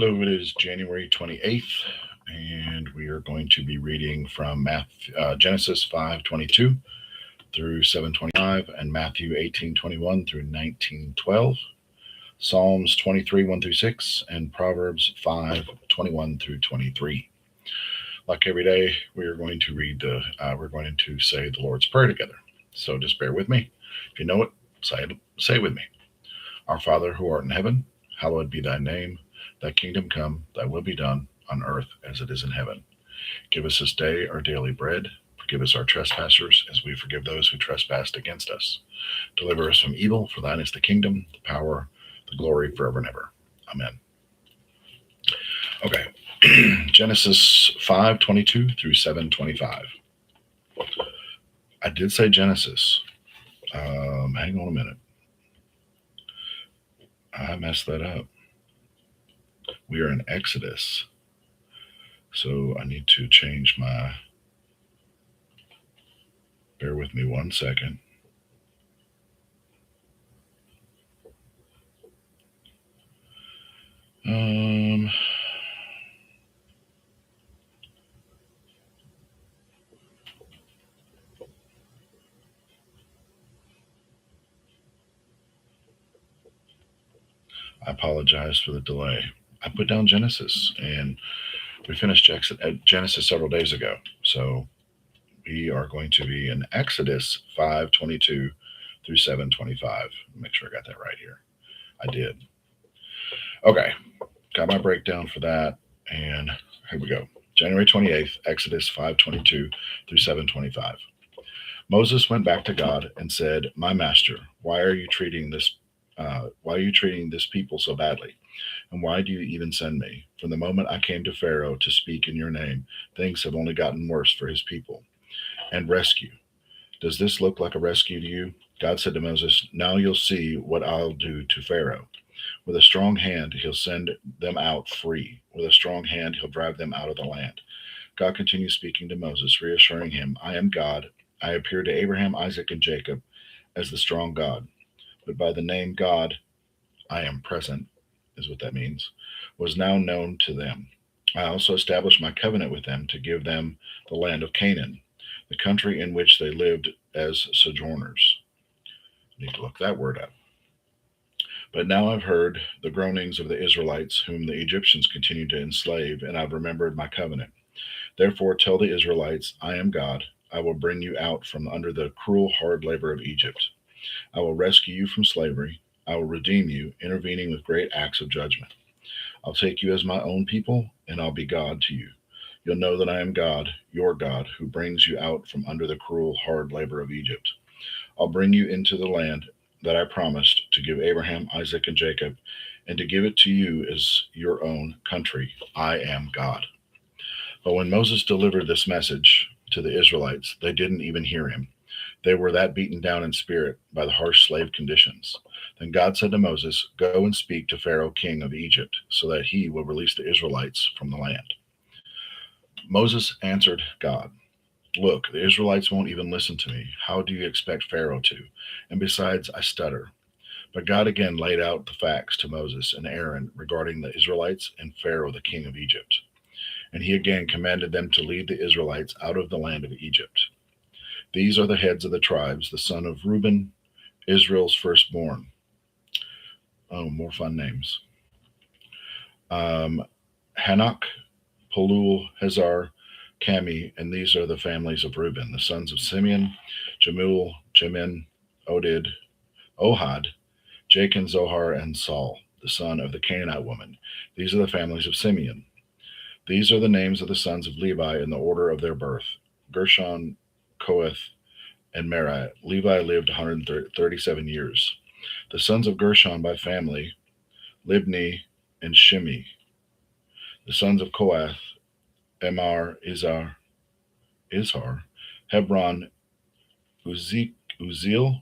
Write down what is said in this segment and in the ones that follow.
Hello, it is January 28th, and we are going to be reading from Genesis 5:22 through 7:25, and Matthew 18:21 through 19:12, Psalms 23 1 through 6, and Proverbs 5:21 through 23. Like every day, we are going to we're going to say the Lord's Prayer together. So just bear with me. If you know it, say it with me. Our Father who art in heaven, hallowed be thy name. Thy kingdom come, thy will be done, on earth as it is in heaven. Give us this day our daily bread. Forgive us our trespasses, as we forgive those who trespass against us. Deliver us from evil, for thine is the kingdom, the power, the glory forever and ever. Amen. Okay. Genesis 5:22 through 7:25. I did say Genesis. Hang on a minute. I messed that up. We are in Exodus. So I need to change my. Bear with me 1 second. I apologize for the delay. I put down Genesis, and we finished Genesis several days ago. So we are going to be in Exodus 5:22 through 7:25. Make sure I got that right here. I did. Okay, got my breakdown for that, and here we go. January 28th, Exodus 5:22 through 7:25. Moses went back to God and said, "My master, why are you treating this? Why are you treating this people so badly? And why do you even send me? From the moment I came to Pharaoh to speak in your name, things have only gotten worse for his people. And rescue. Does this look like a rescue to you?" God said to Moses, "Now you'll see what I'll do to Pharaoh. With a strong hand, he'll send them out free. With a strong hand, he'll drive them out of the land." God continued speaking to Moses, reassuring him, "I am God. I appeared to Abraham, Isaac, and Jacob as the strong God. But by the name God, I am present, is what that means, was now known to them. I also established my covenant with them to give them the land of Canaan, the country in which they lived as sojourners." I need to look that word up. "But now I've heard the groanings of the Israelites, whom the Egyptians continue to enslave, and I've remembered my covenant. Therefore tell the Israelites, I am God. I will bring you out from under the cruel, hard labor of Egypt. I will rescue you from slavery. I will redeem you, intervening with great acts of judgment. I'll take you as my own people, and I'll be God to you. You'll know that I am God, your God, who brings you out from under the cruel, hard labor of Egypt. I'll bring you into the land that I promised to give Abraham, Isaac, and Jacob, and to give it to you as your own country. I am God." But when Moses delivered this message to the Israelites, they didn't even hear him. They were that beaten down in spirit by the harsh slave conditions. Then God said to Moses, "Go and speak to Pharaoh, king of Egypt, so that he will release the Israelites from the land." Moses answered God, "Look, the Israelites won't even listen to me. How do you expect Pharaoh to? And besides, I stutter." But God again laid out the facts to Moses and Aaron regarding the Israelites and Pharaoh, the king of Egypt. And he again commanded them to lead the Israelites out of the land of Egypt. "These are the heads of the tribes, the son of Reuben, Israel's firstborn." Oh, more fun names. Hanok, Palul, Hazar, Cami, and these are the families of Reuben. The sons of Simeon, Jemuel, Jemin, Oded, Ohad, Jachin, Zohar, and Saul, the son of the Canaanite woman. These are the families of Simeon. These are the names of the sons of Levi in the order of their birth: Gershon, Kohath, and Merari. Levi lived 137 years. The sons of Gershon by family: Libni and Shimi. The sons of Kohath: Emar, Izhar, Hebron, Uzziel.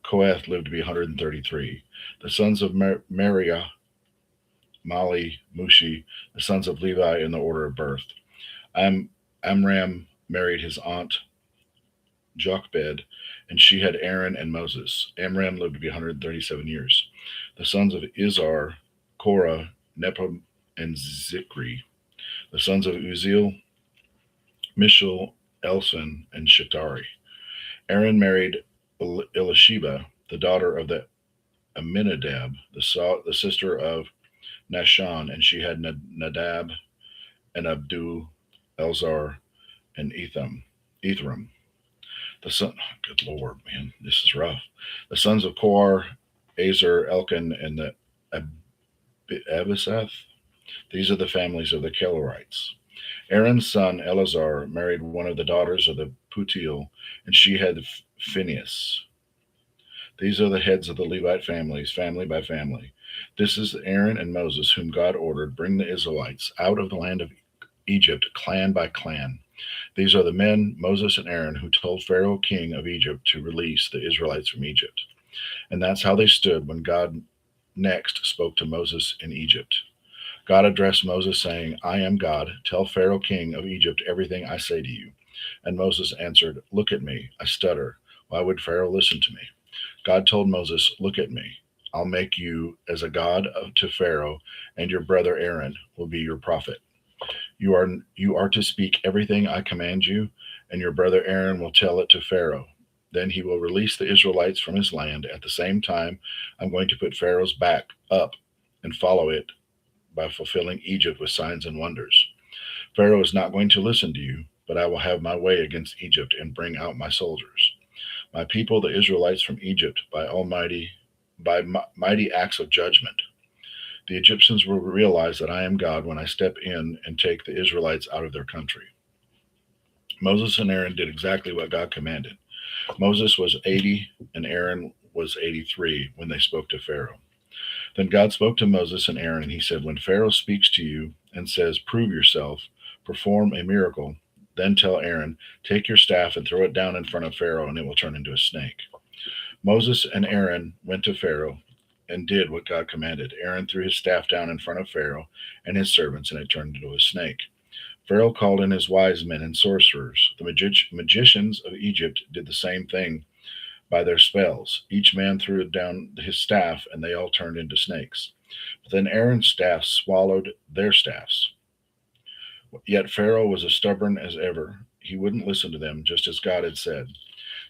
Kohath lived to be 133. The sons of Merari: Mali, Mushi. The sons of Levi in the order of birth: Amram married his aunt Jochebed, and she had Aaron and Moses. Amram lived to be 137 years. The sons of Izhar: Korah, and Zikri. The sons of Uziel, Mishal, Elson, and Shittari. Aaron married Elisheba, the daughter of the Aminadab, the sister of Nashon, and she had Nadab and Abdu, Elzar, and Ethram. The son, good lord, man, this is rough. The sons of Korah, Azer, Elkan, and the Abisath. These are the families of the Kelarites. Aaron's son Eleazar married one of the daughters of the Putiel, and she had Phineas. These are the heads of the Levite families, family by family. This is Aaron and Moses, whom God ordered, bring the Israelites out of the land of Egypt, clan by clan. These are the men, Moses and Aaron, who told Pharaoh, king of Egypt, to release the Israelites from Egypt. And that's how they stood when God next spoke to Moses in Egypt. God addressed Moses, saying, I am God. Tell Pharaoh, king of Egypt, everything I say to you. And Moses answered, look at me. I stutter. Why would Pharaoh listen to me? God told Moses, look at me. I'll make you as a god to Pharaoh, and your brother Aaron will be your prophet. You are to speak everything I command you, and your brother Aaron will tell it to Pharaoh. Then he will release the Israelites from his land. At the same time, I'm going to put Pharaoh's back up and follow it by fulfilling Egypt with signs and wonders. Pharaoh is not going to listen to you, but I will have my way against Egypt and bring out my soldiers, my people, the Israelites from Egypt, by mighty acts of judgment. The Egyptians will realize that I am God when I step in and take the Israelites out of their country. Moses and Aaron did exactly what God commanded. Moses was 80 and Aaron was 83 when they spoke to Pharaoh. Then God spoke to Moses and Aaron, and he said, when Pharaoh speaks to you and says, prove yourself, perform a miracle, then tell Aaron, take your staff and throw it down in front of Pharaoh, and it will turn into a snake. Moses and Aaron went to Pharaoh and did what God commanded. Aaron threw his staff down in front of Pharaoh and his servants, and it turned into a snake. Pharaoh called in his wise men and sorcerers. The magicians of Egypt did the same thing by their spells. Each man threw down his staff, and they all turned into snakes. But then Aaron's staff swallowed their staffs. Yet Pharaoh was as stubborn as ever. He wouldn't listen to them, just as God had said.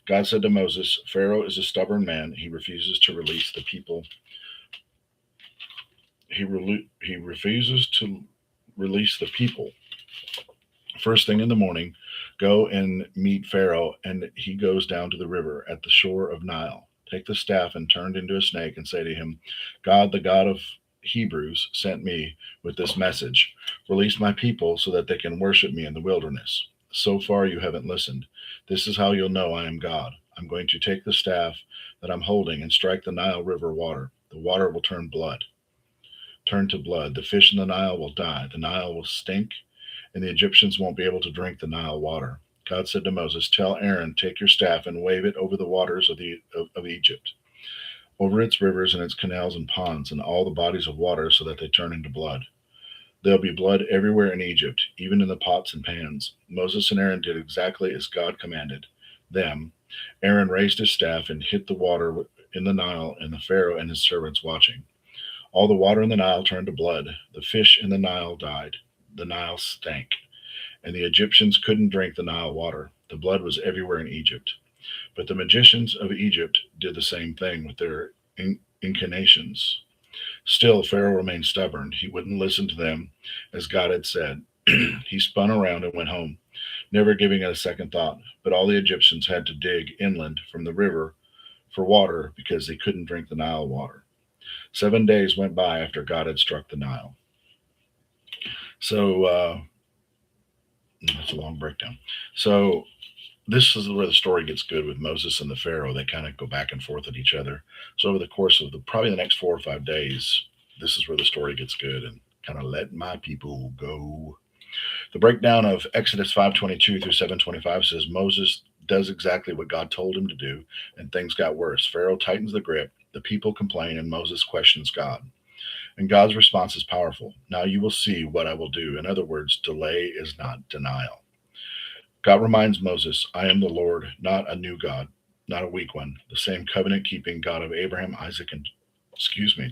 God said to Moses, Pharaoh is a stubborn man. He refuses to release the people. He refuses to release the people. First thing in the morning, go and meet Pharaoh, and he goes down to the river at the shore of Nile. Take the staff and turn it into a snake, and say to him, God, the God of Hebrews, sent me with this message. Release my people so that they can worship me in the wilderness. So far, you haven't listened. This is how you'll know I am God. I'm going to take the staff that I'm holding and strike the Nile River water. The water will turn to blood. The fish in the Nile will die. The Nile will stink, and the Egyptians won't be able to drink the Nile water. God said to Moses, tell Aaron, take your staff and wave it over the waters of Egypt, over its rivers and its canals and ponds and all the bodies of water so that they turn into blood. There'll be blood everywhere in Egypt, even in the pots and pans. Moses and Aaron did exactly as God commanded them. Aaron raised his staff and hit the water in the Nile, and the Pharaoh and his servants watching. All the water in the Nile turned to blood. The fish in the Nile died. The Nile stank, and the Egyptians couldn't drink the Nile water. The blood was everywhere in Egypt. But the magicians of Egypt did the same thing with their inclinations. Still, Pharaoh remained stubborn. He wouldn't listen to them as God had said. He spun around and went home, never giving it a second thought. But all the Egyptians had to dig inland from the river for water because they couldn't drink the Nile water. 7 days went by after God had struck the Nile. So that's a long breakdown. So this is where the story gets good with Moses and the Pharaoh. They kind of go back and forth at each other. So over the course of probably the next 4 or 5 days, this is where the story gets good and kind of let my people go. The breakdown of Exodus 5:22 through 7:25 says Moses does exactly what God told him to do, and things got worse. Pharaoh tightens the grip, the people complain, and Moses questions God. And God's response is powerful. Now you will see what I will do. In other words, delay is not denial. God reminds Moses, I am the Lord, not a new God, not a weak one, the same covenant keeping God of Abraham, Isaac, and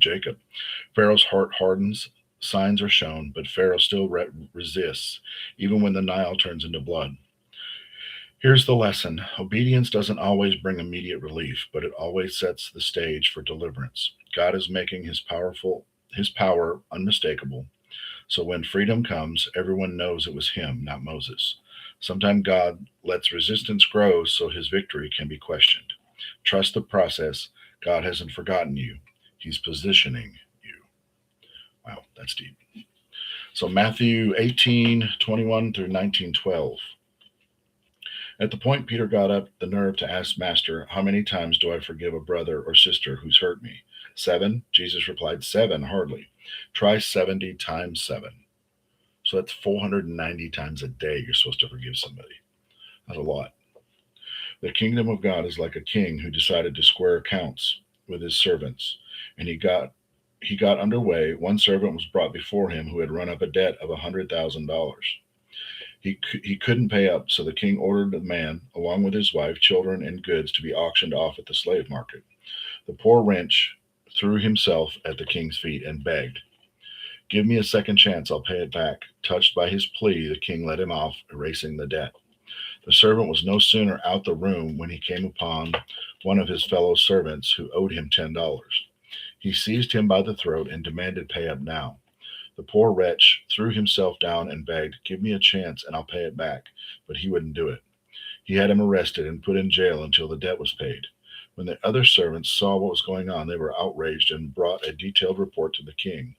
Jacob. Pharaoh's heart hardens, signs are shown, but Pharaoh still resists, even when the Nile turns into blood. Here's the lesson: obedience doesn't always bring immediate relief, but it always sets the stage for deliverance. God is making his power unmistakable. So when freedom comes, everyone knows it was him, not Moses. Sometimes God lets resistance grow so his victory can be questioned. Trust the process. God hasn't forgotten you. He's positioning you. Wow, that's deep. So Matthew 18:21 through 19:12. At the point Peter got up the nerve to ask Master, "How many times do I forgive a brother or sister who's hurt me?" 7? Jesus replied, "Seven, hardly. Try 70 times 7." So that's 490 times a day you're supposed to forgive somebody. That's a lot. The kingdom of God is like a king who decided to square accounts with his servants. And he got underway. One servant was brought before him who had run up a debt of $100,000. He couldn't pay up, so the king ordered the man, along with his wife, children, and goods, to be auctioned off at the slave market. The poor wretch threw himself at the king's feet and begged, "Give me a second chance, I'll pay it back." Touched by his plea, the king let him off, erasing the debt. The servant was no sooner out the room when he came upon one of his fellow servants who owed him $10. He seized him by the throat and demanded pay up now. The poor wretch threw himself down and begged, "Give me a chance and I'll pay it back." But he wouldn't do it. He had him arrested and put in jail until the debt was paid. When the other servants saw what was going on, they were outraged and brought a detailed report to the king.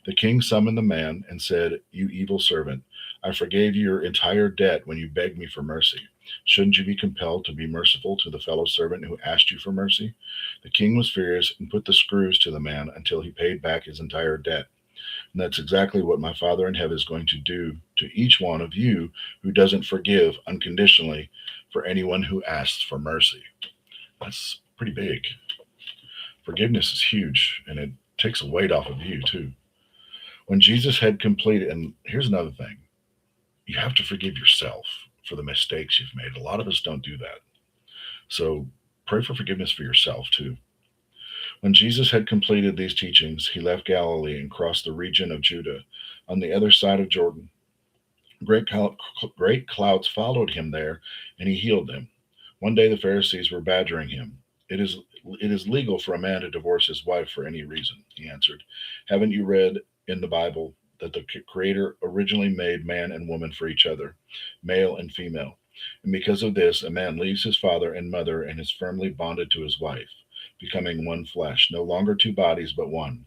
The king summoned the man and said, "You evil servant, I forgave you your entire debt when you begged me for mercy. Shouldn't you be compelled to be merciful to the fellow servant who asked you for mercy?" The king was furious and put the screws to the man until he paid back his entire debt. And that's exactly what my Father in heaven is going to do to each one of you who doesn't forgive unconditionally for anyone who asks for mercy. That's pretty big. Forgiveness is huge, and it takes a weight off of you, too. When Jesus had completed, and here's another thing: you have to forgive yourself for the mistakes you've made. A lot of us don't do that. So pray for forgiveness for yourself, too. When Jesus had completed these teachings, he left Galilee and crossed the region of Judah on the other side of Jordan. Great clouds followed him there, and he healed them. One day the Pharisees were badgering him. It is legal for a man to divorce his wife for any reason, he answered. Haven't you read in the Bible that the Creator originally made man and woman for each other, male and female? And because of this, a man leaves his father and mother and is firmly bonded to his wife, becoming one flesh, no longer two bodies, but one.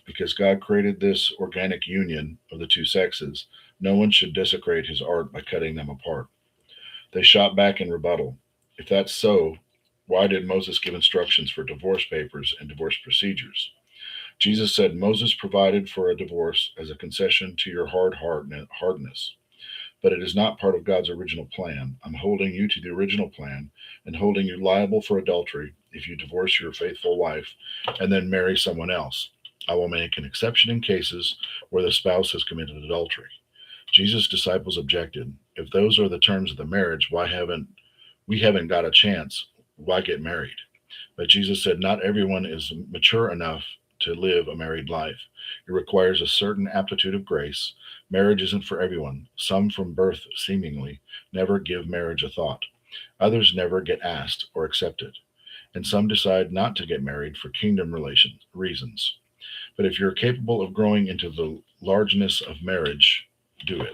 Because God created this organic union of the two sexes, no one should desecrate his art by cutting them apart. They shot back in rebuttal. If that's so, why did Moses give instructions for divorce papers and divorce procedures? Jesus said Moses provided for a divorce as a concession to your hardness, but it is not part of God's original plan. I'm holding you to the original plan and holding you liable for adultery if you divorce your faithful wife and then marry someone else. I will make an exception in cases where the spouse has committed adultery. Jesus' disciples objected. If those are the terms of the marriage, why haven't we haven't got a chance? Why get married? But Jesus said not everyone is mature enough to live a married life. It requires a certain aptitude of grace. Marriage isn't for everyone. Some from birth, seemingly, never give marriage a thought. Others never get asked or accepted. And some decide not to get married for kingdom reasons. But if you're capable of growing into the largeness of marriage, do it.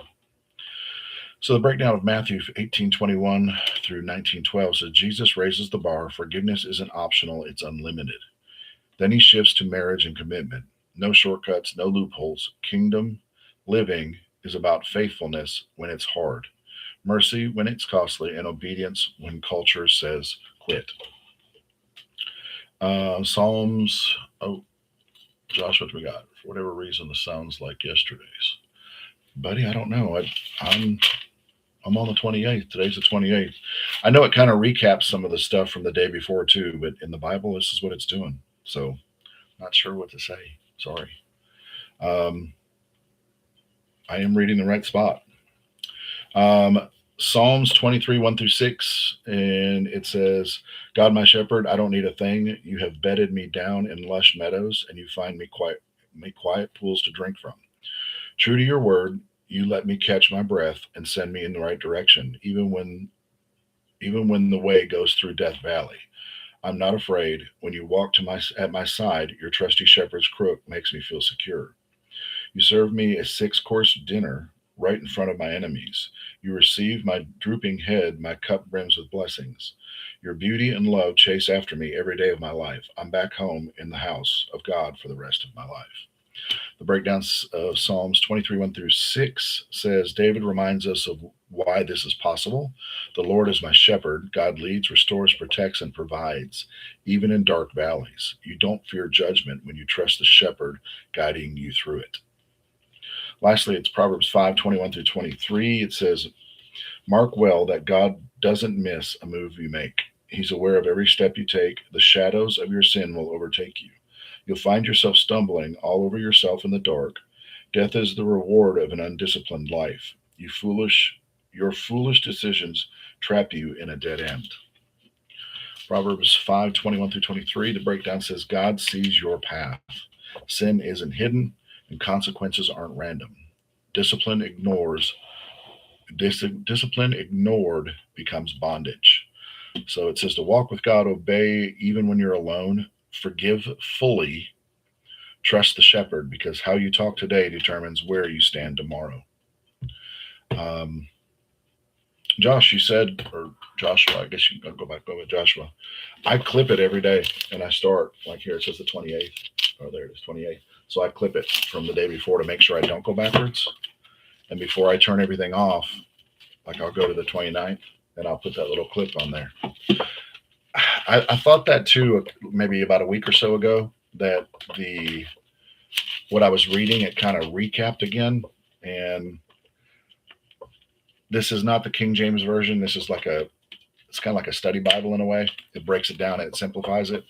So the breakdown of Matthew 18:21 through 19:12 says Jesus raises the bar. Forgiveness isn't optional, it's unlimited. Then he shifts to marriage and commitment. No shortcuts, no loopholes. Kingdom living is about faithfulness when it's hard, mercy when it's costly, and obedience when culture says quit. Psalms. Oh, Josh, what do we got? For whatever reason, this sounds like yesterday's. Buddy, I don't know. I'm on the 28th. Today's the 28th. I know it kind of recaps some of the stuff from the day before too, but in the Bible, this is what it's doing. So, not sure what to say. Sorry. Um, I am reading the right spot. Um, Psalms 23, 1 through 6, and it says, God, my shepherd, I don't need a thing. You have bedded me down in lush meadows, and you find me quiet pools to drink from. True to your word, you let me catch my breath and send me in the right direction, even when the way goes through Death Valley. I'm not afraid. When you walk at my side, your trusty shepherd's crook makes me feel secure. You serve me a six-course dinner right in front of my enemies. You receive my drooping head, my cup brims with blessings. Your beauty and love chase after me every day of my life. I'm back home in the house of God for the rest of my life. The breakdown of Psalms 23, 1 through 6 says David reminds us of why this is possible. The Lord is my shepherd. God leads, restores, protects, and provides, even in dark valleys. You don't fear judgment when you trust the shepherd guiding you through it. Lastly, it's Proverbs 5, 21 through 23. It says, Mark well that God doesn't miss a move you make. He's aware of every step you take. The shadows of your sin will overtake you. You'll find yourself stumbling all over yourself in the dark. Death is the reward of an undisciplined life. Your foolish decisions trap you in a dead end. Proverbs 5, 21 through 23, the breakdown says, God sees your path. Sin isn't hidden, and consequences aren't random. Discipline ignores Discipline ignored becomes bondage. So it says to walk with God, obey even when you're alone, forgive fully, trust the shepherd, because how you talk today determines where you stand tomorrow. Um, Josh, you said, or Joshua, I guess you can go with Joshua. I clip it every day, and I start like here. It says the 28th. Oh, there it is, 28th. So I clip it from the day before to make sure I don't go backwards. And before I turn everything off, like I'll go to the 29th, and I'll put that little clip on there. I thought that too, maybe about a week or so ago, that the what I was reading, it kind of recapped again. And this is not the King James version. This is it's kind of like a study Bible in a way. It breaks it down and it simplifies it.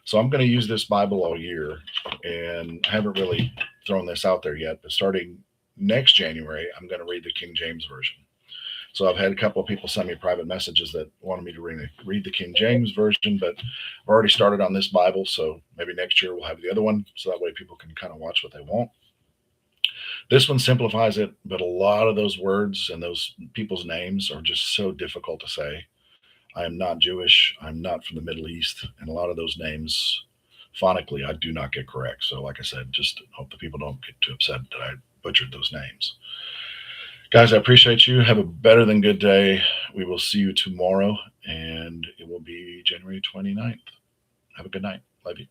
So I'm going to use this Bible all year, and I haven't really thrown this out there yet. But starting next January, I'm going to read the King James version. So I've had a couple of people send me private messages that wanted me to read the King James version, but I've already started on this Bible, so maybe next year we'll have the other one, so that way people can kind of watch what they want. This one simplifies it, but a lot of those words and those people's names are just so difficult to say. I am not Jewish. I'm not from the Middle East, and a lot of those names, phonically, I do not get correct. So, like I said, just hope the people don't get too upset that I butchered those names. Guys, I appreciate you. Have a better than good day. We will see you tomorrow, and it will be January 29th. Have a good night. Love you.